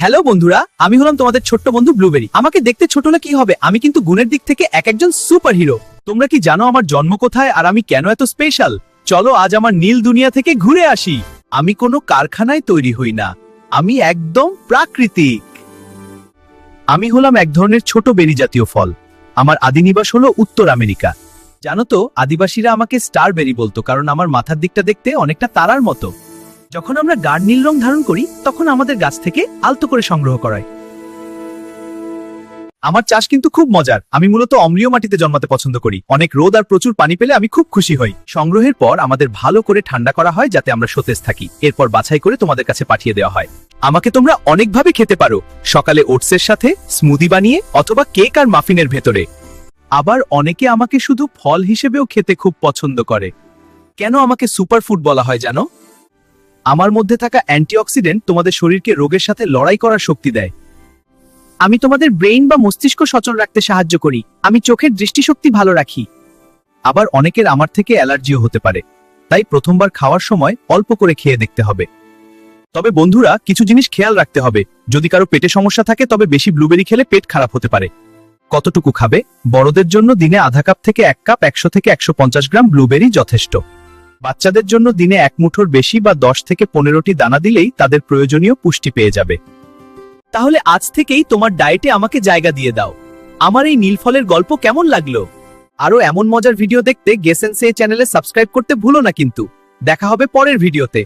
Hello বন্ধুরা, আমি হলাম তোমাদের ছোট্ট বন্ধু ব্লুবেরি। আমাকে দেখতে ছোট হলে কি হবে, আমি কিন্তু গুণের দিক থেকে একজন সুপার হিরো। তোমরা কি জানো আমার জন্ম কোথায় আর আমি কেন এত স্পেশাল? চলো আজ আমার নীল দুনিয়া থেকে ঘুরে আসি। আমি কোনো কারখানায় তৈরি হই না, আমি একদম প্রাকৃতিক। আমি হলাম এক ধরনের ছোট বেরি জাতীয় ফল। আমার আদি নিবাস হলো উত্তর আমেরিকা। জানো তো, আদিবাসীরা আমাকে স্টার বেরি বলতো, কারণ আমার মাথার দিকটা দেখতে অনেকটা তারার মতো। যখন আমরা গাঢ় নীল রং ধারণ করি তখন আমাদের গাছ থেকে আলতো করে সংগ্রহ করায়। আমার চাষ কিন্তু খুব মজার। আমি মূলত অম্লীয় মাটিতে জন্মাতে পছন্দ করি। অনেক রোদ আর প্রচুর পানি পেলে আমি খুব খুশি হই। সংগ্রহের পর আমাদের ভালো করে ঠান্ডা করা হয় যাতে আমরা সতেজ থাকি। এরপর বাছাই করে তোমাদের কাছে পাঠিয়ে দেওয়া হয়। আমাকে তোমরা অনেকভাবে খেতে পারো, সকালে ওটসের সাথে, স্মুদি বানিয়ে, অথবা কেক আর মাফিনের ভেতরে। আবার অনেকে আমাকে শুধু ফল হিসেবেও খেতে খুব পছন্দ করে। কেন আমাকে সুপারফুড বলা হয় জানো? আমার মধ্যে থাকা অ্যান্টিঅক্সিডেন্ট তোমাদের শরীরকে রোগের সাথে লড়াই করার শক্তি দেয়। আমি তোমাদের ব্রেইন বা মস্তিষ্ক সচল রাখতে সাহায্য করি। আমি চোখের দৃষ্টিশক্তি ভালো রাখি। আবার অনেকের আমার থেকে অ্যালার্জিও হতে পারে, তাই প্রথমবার খাওয়ার সময় অল্প করে খেয়ে দেখতে হবে। তবে বন্ধুরা, কিছু জিনিস খেয়াল রাখতে হবে। যদি কারো পেটে সমস্যা থাকে তবে বেশি ব্লুবেরি খেলে পেট খারাপ হতে পারে। কতটুকু খাবে? বড়দের জন্য দিনে আধা কাপ থেকে 1 কাপ 100 থেকে 150 গ্রাম ব্লুবেরি যথেষ্ট। বাচ্চাদের জন্য দিনে 1 মুঠোর বেশি বা 10 থেকে 15টি দানা দিলেই তাদের প্রয়োজনীয় পুষ্টি পেয়ে যাবে। তাহলে আজ থেকেই তোমার ডায়েটে আমাকে জায়গা দিয়ে দাও। আমার এই নীলফলের গল্প কেমন লাগলো? আরো এমন মজার ভিডিও দেখতে গেসেন্সে চ্যানেলে সাবস্ক্রাইব করতে ভুলো না কিন্তু। দেখা হবে পরের ভিডিওতে।